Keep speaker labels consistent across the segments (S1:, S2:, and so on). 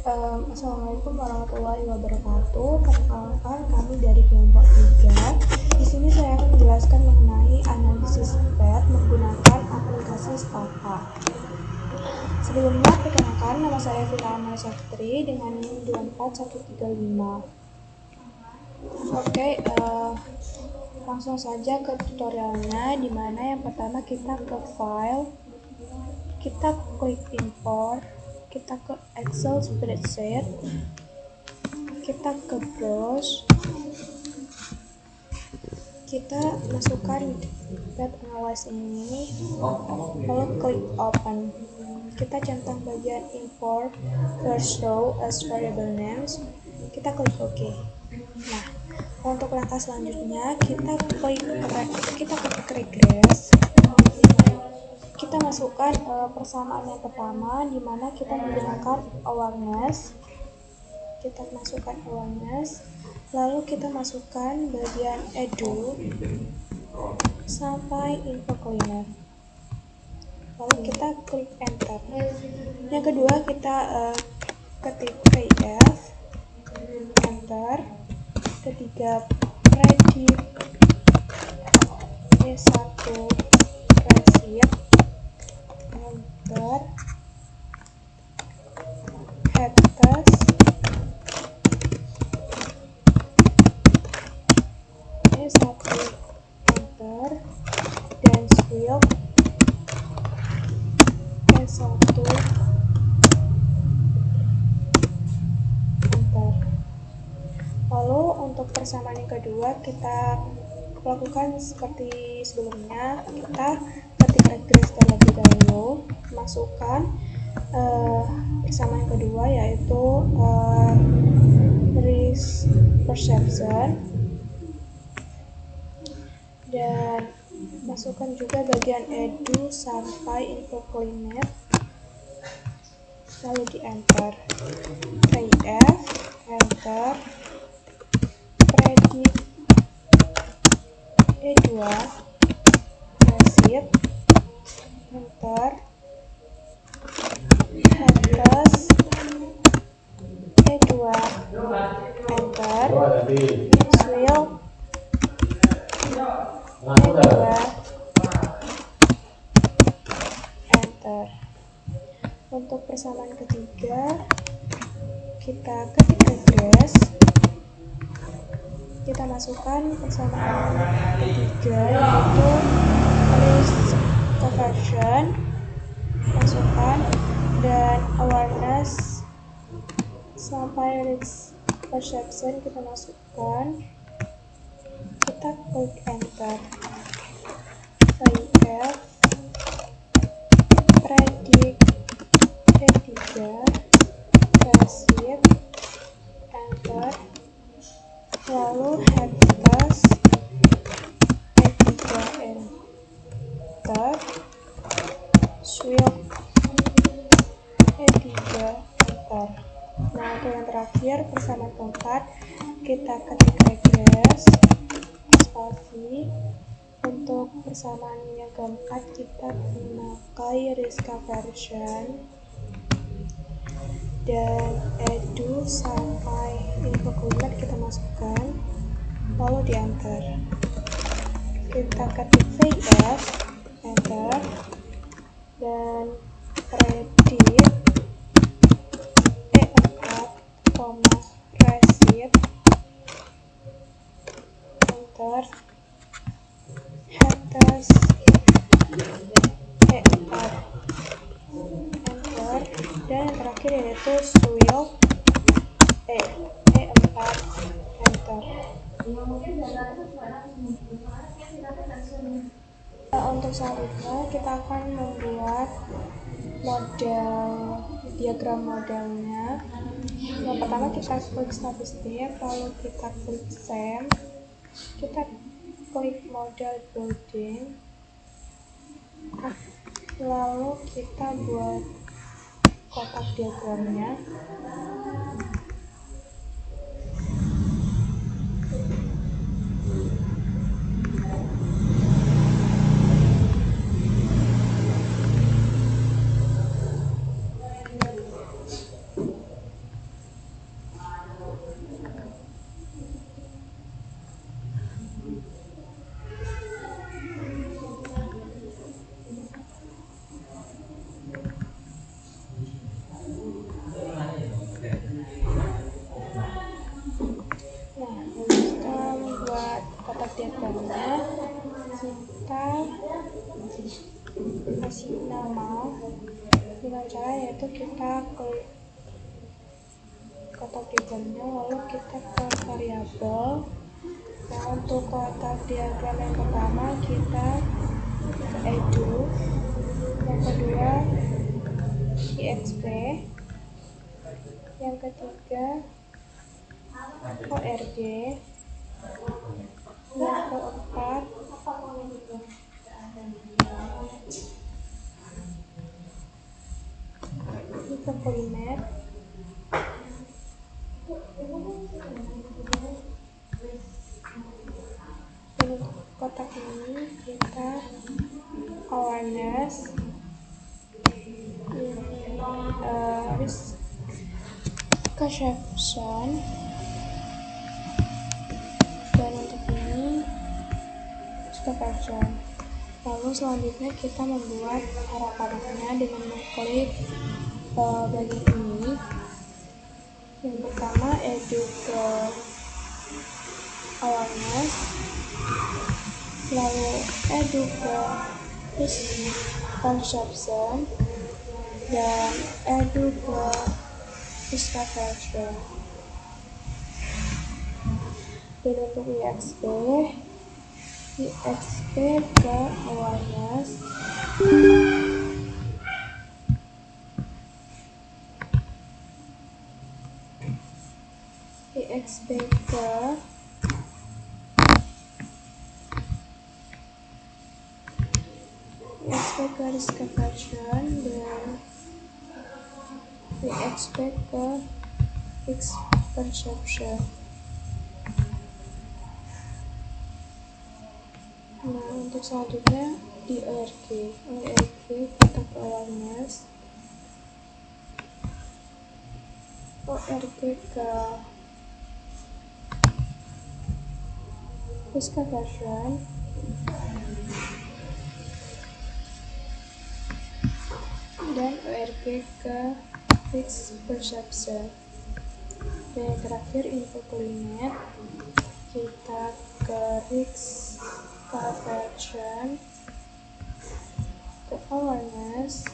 S1: Assalamualaikum warahmatullahi wabarakatuh. Perkenalkan, kami dari kelompok 3. Di sini saya akan menjelaskan mengenai analisis PET menggunakan aplikasi Stapa. Sebelumnya, perkenalkan, nama saya Vina Amal Saftri dengan NIM 24135. Oke, langsung saja ke tutorialnya, di mana yang pertama kita ke file, kita klik import, kita ke Excel spreadsheet, kita ke browse, kita masukkan PET analyze ini, lalu klik open. Kita centang bagian import first row as variable names, kita klik OK. Nah, untuk langkah selanjutnya kita ketik regress. Kita masukkan persamaan yang pertama, di mana kita menggunakan awareness. Kita masukkan awareness, lalu kita masukkan bagian edu sampai info cleaner. Lalu kita klik enter. Yang kedua kita ketik VF, enter. Ketiga predict E1 receipt, enter. Head test E1, enter. Dan swift E1, enter. Lalu untuk persamaan yang kedua kita lakukan seperti sebelumnya. Kita ketik regress terlebih dahulu, masukkan persamaan yang kedua, yaitu risk perception, dan masukkan juga bagian edu sampai info cleaner, lalu di enter. VF, enter. Predict E2 receipt, enter. Head test E2, enter. Swift E2, enter. Untuk persamaan ketiga kita ketik regress, kita masukkan persamaan ketiga, yaitu risk conversion, masukkan, dan awareness sampai risk perception kita masukkan, kita klik enter. VF, predict E3 receipt, enter. Lalu head test E3, enter. Swift E3, enter. Nah, untuk yang terakhir persamaan keempat kita ketik regress, spasi. Untuk persamaan yang keempat kita memakai risk conversion dan edu sampai info cleaner kita masukkan, lalu di enter. Kita ketik VF, enter. Dan predict E4, receipt, enter. Head test E4, enter. Dan yang terakhir yaitu swift E4, enter. Untuk selanjutnya kita akan membuat diagram modelnya. Yang pertama kita klik statistik, lalu kita klik same, kita klik model building, lalu kita buat kotak diagramnya. dikasih nama dengan cara yaitu kita klik kotak diagramnya, lalu kita ke variabel. Nah, untuk kotak diagram yang pertama kita ke edu, yang kedua exp, yang ketiga org, yang keempat infoclinet, dan untuk kotak ini kita awareness, risk perception, dan untuk ini perception. Lalu selanjutnya kita membuat harapannya dengan mengklik bagian ini. Yang pertama edu ke awareness, lalu edu ke risk perception, dan edu ke risk aversion. Dan untuk exp ke awareness, exp ke risk aversion, dan exp ke risk perception. Nah, untuk selanjutnya di org kotak awareness, org ke risk aversion, dan org ke risk perception. Dan yang terakhir infoclinet, kita ke risk aversion, ke awareness,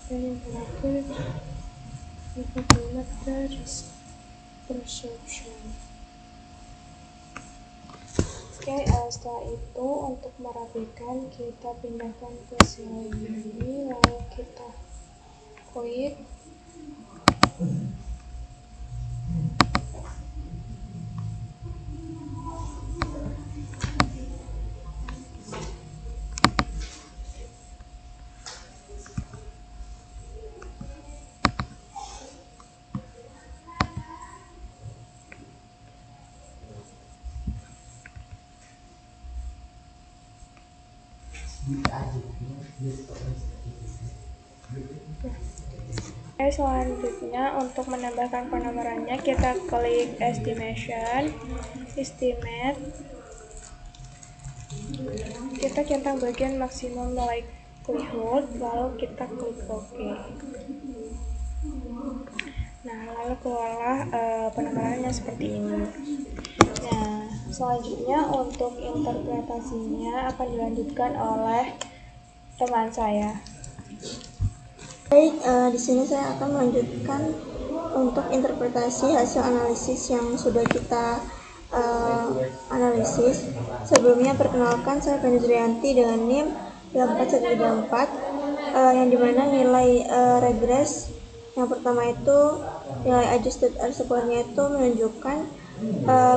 S1: dan yang terakhir infoclinet ke risk perception. Oke, setelah itu untuk merapikan kita pindahkan ke slide ini, lalu kita klik. Selanjutnya untuk menambahkan penomorannya kita klik estimate, kita centang bagian maksimum likelihood, lalu kita klik OK. Nah, lalu keluarlah penomorannya seperti ini. Nah, selanjutnya untuk interpretasinya akan dilanjutkan oleh teman saya.
S2: Baik, di sini saya akan melanjutkan untuk interpretasi hasil analisis yang sudah kita analisis. Sebelumnya perkenalkan, saya Feni Zurianti dengan NIM 84134, yang dimana nilai regres yang pertama itu nilai adjusted R-square-nya itu menunjukkan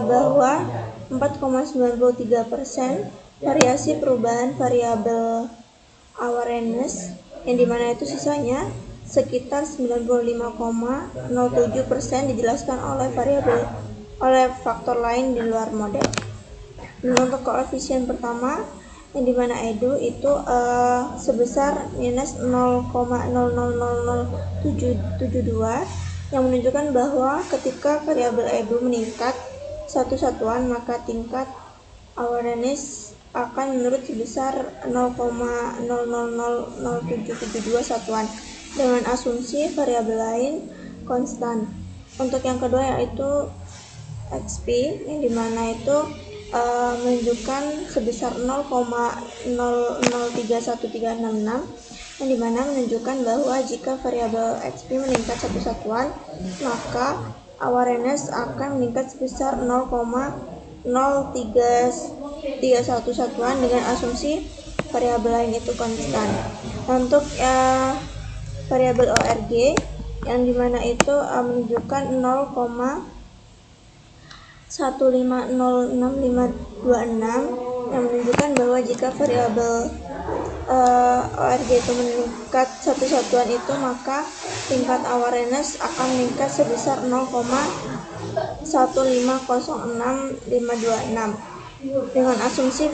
S2: bahwa 4,93% variasi perubahan variabel awareness, yang dimana itu sisanya sekitar 95,07% dijelaskan oleh faktor lain di luar model. Dan untuk koefisien pertama yang dimana edu itu sebesar minus 0,000772, yang menunjukkan bahwa ketika variabel edu meningkat satu satuan, maka tingkat awareness akan menurut sebesar 0,000772 satuan dengan asumsi variabel lain konstan. Untuk yang kedua yaitu XP, yang dimana itu menunjukkan sebesar 0,003136, yang dimana menunjukkan bahwa jika variabel XP meningkat satu satuan, maka awareness akan meningkat sebesar 0,0331 satuan dengan asumsi variabel lain itu konstan. Untuk variabel ORG yang dimana itu menunjukkan 0,1506526 yang menunjukkan bahwa jika variabel ORG itu meningkat satu satuan itu, maka tingkat awareness akan meningkat sebesar 0,1506526 dengan asumsi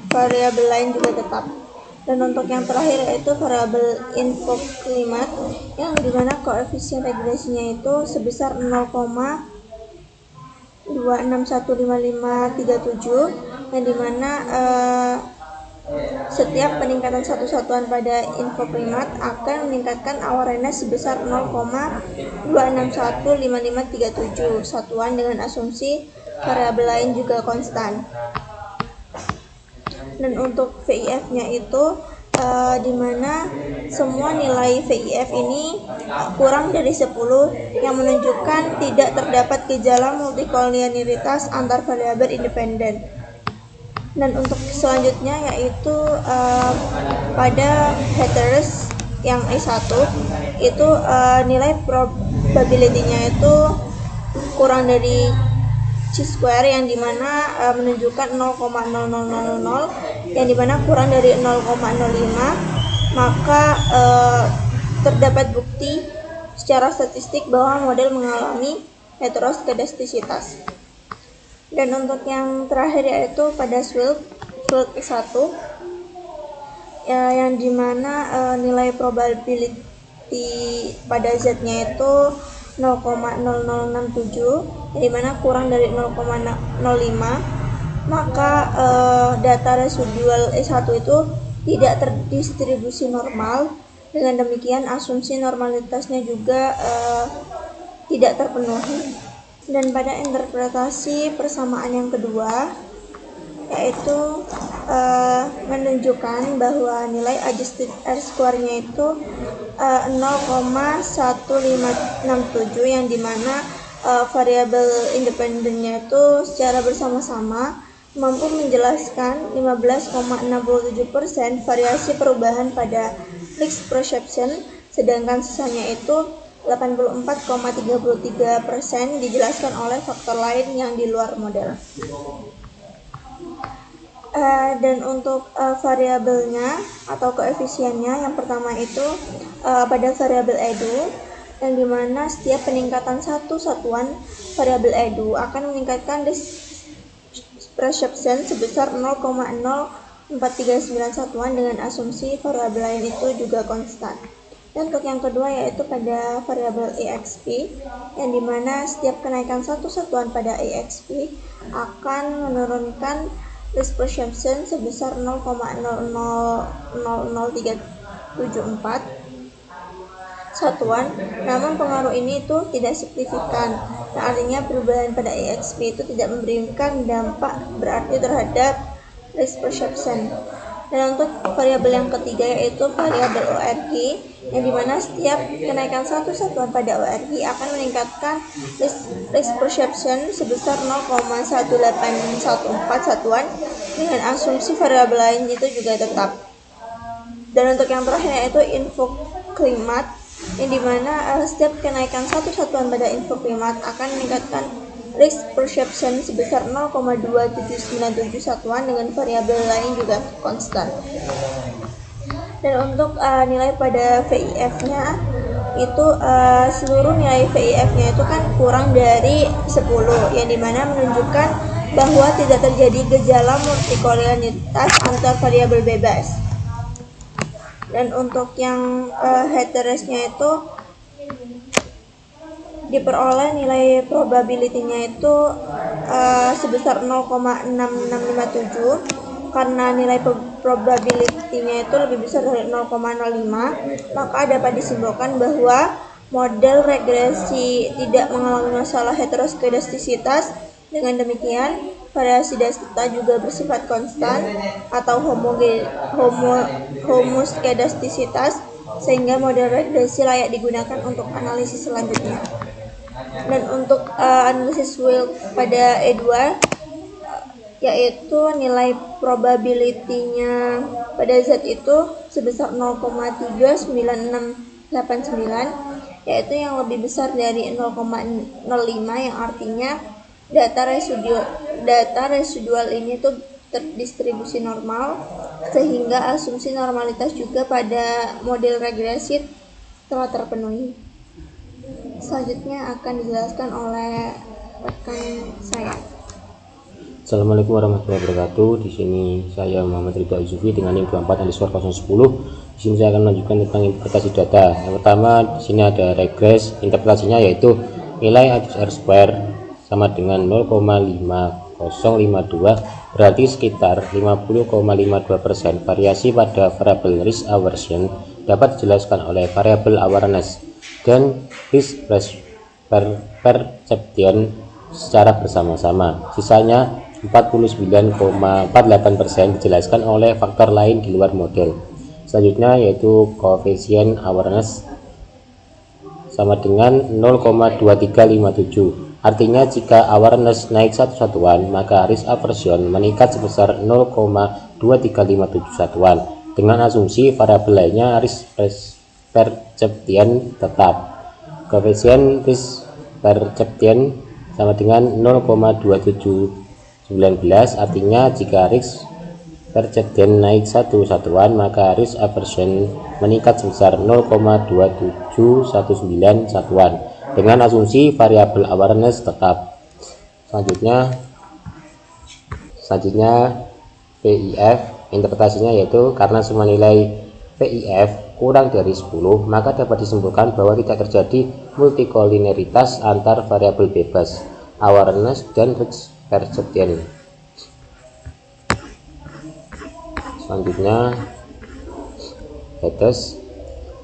S2: variabel lain juga tetap. Dan untuk yang terakhir yaitu variabel info climate yang dimana koefisien regresinya itu sebesar 0,26155537, yang dimana setiap peningkatan satu satuan pada info climate akan meningkatkan awareness sebesar 0,2615537 satuan dengan asumsi variabel lain juga konstan. Dan untuk VIF-nya itu dimana semua nilai VIF ini kurang dari 10 yang menunjukkan tidak terdapat gejala multikolinialitas antar variabel independen. Dan untuk selanjutnya yaitu pada heteros yang E1 itu nilai probability-nya itu kurang dari chi-square yang dimana menunjukkan 0,0000 yang dimana kurang dari 0,05, maka terdapat bukti secara statistik bahwa model mengalami heteroskedastisitas. Dan untuk yang terakhir yaitu pada Schwilt E1 yang dimana nilai probability pada Z-nya itu 0,0067 yang dimana kurang dari 0,05, maka data residual E1 itu tidak terdistribusi normal. Dengan demikian asumsi normalitasnya juga tidak terpenuhi. Dan pada interpretasi persamaan yang kedua yaitu menunjukkan bahwa nilai adjusted R-square-nya itu 0,1567 yang dimana variabel independennya itu secara bersama-sama mampu menjelaskan 15,67% variasi perubahan pada risk perception, sedangkan sisanya itu 84,33% dijelaskan oleh faktor lain yang di luar model. Dan untuk variabelnya atau koefisiennya, yang pertama itu pada variabel edu, yang dimana setiap peningkatan satu satuan variabel edu akan meningkatkan perception sebesar 0,0439 satuan dengan asumsi variabel lain itu juga konstan. Dan untuk yang kedua yaitu pada variabel EXP, yang dimana setiap kenaikan satu satuan pada EXP akan menurunkan risk perception sebesar 0,000374 satuan, namun pengaruh ini itu tidak signifikan. Nah, artinya perubahan pada EXP itu tidak memberikan dampak berarti terhadap risk perception. Dan untuk variabel yang ketiga yaitu variabel ORG, yang dimana setiap kenaikan satu satuan pada ORG akan meningkatkan risk perception sebesar 0,1814 satuan dengan asumsi variabel lain itu juga tetap. Dan untuk yang terakhir yaitu info climate, yang dimana setiap kenaikan satu satuan pada info climate akan meningkatkan risk perception sebesar 0,2797 satuan dengan variabel lain juga konstan. Dan untuk nilai pada VIF-nya itu seluruh nilai VIF-nya itu kan kurang dari 10, yang dimana menunjukkan bahwa tidak terjadi gejala multikolinialitas antar variabel bebas. Dan untuk yang heterosnya itu diperoleh nilai probability-nya itu sebesar 0,6657, karena nilai probability-nya itu lebih besar dari 0,05, maka dapat disimpulkan bahwa model regresi tidak mengalami masalah heteroskedastisitas Dengan demikian, variasi data juga bersifat konstan atau homoskedastisitas, sehingga model regresi layak digunakan untuk analisis selanjutnya. Dan untuk analisis Wilks pada E2, yaitu nilai probability-nya pada Z itu sebesar 0,39689, yaitu yang lebih besar dari 0,05, yang artinya data residual ini tuh terdistribusi normal, sehingga asumsi normalitas juga pada model regresi telah terpenuhi. Selanjutnya akan dijelaskan oleh rekan saya.
S3: Assalamualaikum warahmatullahi wabarakatuh. Di sini saya Muhammad Ridha Uzufi dengan NIM 24_010. Di sini saya akan melanjutkan tentang interpretasi data. Yang pertama, di sini ada regres. Interpretasinya yaitu nilai R² sama dengan 0,5052, berarti sekitar 50,52%. Variasi pada variabel risk aversion dapat dijelaskan oleh variabel awareness dan risk perception secara bersama-sama. Sisanya 49,48% dijelaskan oleh faktor lain di luar model. Selanjutnya yaitu koefisien awareness sama dengan 0,2357. Artinya jika awareness naik satu satuan, maka risk aversion meningkat sebesar 0,23571 satuan. Dengan asumsi variabel lainnya risk perception tetap. Koefisien risk perception sama dengan 0,2719, artinya jika risk perception naik satu satuan, maka risk aversion meningkat sebesar 0,2719 satuan dengan asumsi variabel awareness tetap. Selanjutnya PIF. Interpretasinya yaitu karena semua nilai PIF kurang dari 10, maka dapat disimpulkan bahwa tidak terjadi multikolineritas antar variabel bebas, awareness dan risk perception. Selanjutnya batas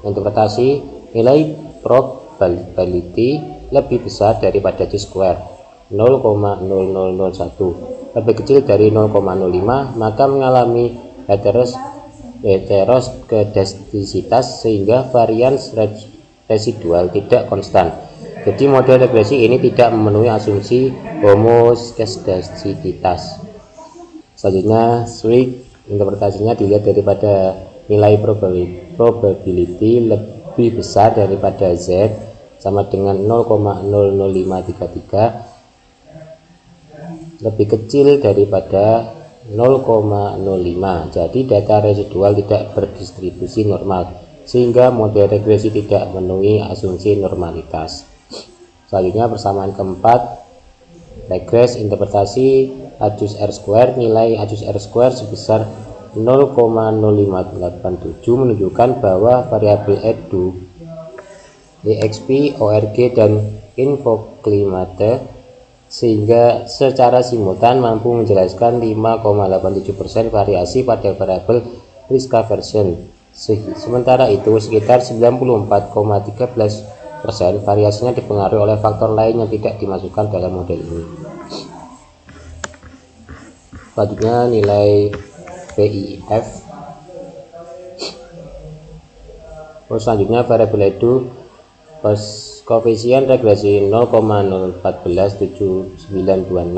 S3: interpretasi nilai probability lebih besar daripada C-square 0,0001 lebih kecil dari 0,05, maka mengalami heteroskedastisitas sehingga varians residual tidak konstan. Jadi model regresi ini tidak memenuhi asumsi homoskedastisitas. Selanjutnya Zwick. Interpretasinya dilihat daripada nilai probability lebih besar daripada Z sama dengan 0,00533 lebih kecil daripada 0,05. Jadi data residual tidak berdistribusi normal, sehingga model regresi tidak memenuhi asumsi normalitas. Selanjutnya persamaan keempat, regres interpretasi Ajus R². Nilai Ajus R² sebesar 0,0587 menunjukkan bahwa variabel EDU, EXP, ORG, dan infoclimate sehingga secara simultan mampu menjelaskan 5,87% variasi pada variabel risk aversion. Sementara itu sekitar 94,13% variasinya dipengaruhi oleh faktor lain yang tidak dimasukkan dalam model ini. Selanjutnya nilai PIF. Selanjutnya variabel EDU, koefisien regresi 0,014796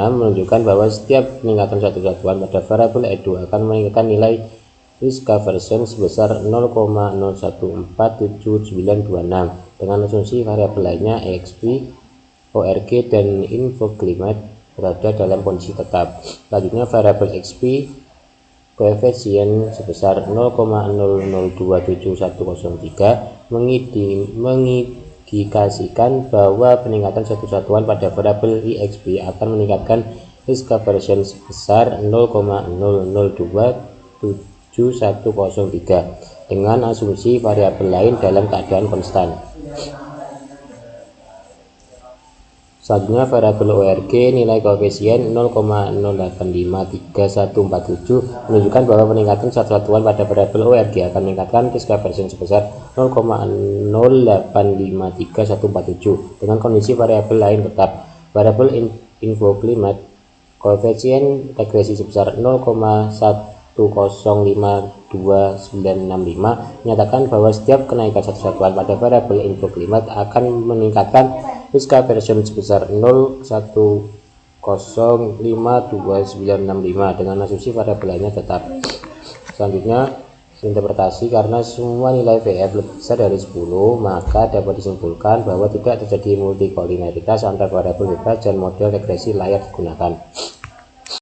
S3: menunjukkan bahwa setiap peningkatan satu satuan pada variabel EDU akan meningkatkan nilai risk aversion sebesar 0,014796 dengan asumsi variabel lainnya EXP, ORG, dan infoclimate berada dalam kondisi tetap. Selanjutnya variabel XP, koefisien sebesar 0,00271103 mengindikasikan bahwa peningkatan satu satuan pada variabel IXP akan meningkatkan risk aversion sebesar 0,00271103 dengan asumsi variabel lain dalam keadaan konstan. Selanjutnya variabel ORG, nilai koefisien 0,085347 menunjukkan bahwa peningkatan satu satuan pada variabel ORG akan meningkatkan risk aversion sebesar 0,085347 dengan kondisi variabel lain tetap. Variabel infoclimate, koefisien regresi sebesar 0,1052965 menyatakan bahwa setiap kenaikan satu satuan pada variabel infoclimate akan meningkatkan Pisca version sebesar 0,1052965 dengan asumsi variabelnya tetap. Selanjutnya, interpretasi. Karena semua nilai VF lebih besar dari 10, maka dapat disimpulkan bahwa tidak terjadi multikolineritas antar variabel bebas dan model regresi layak digunakan.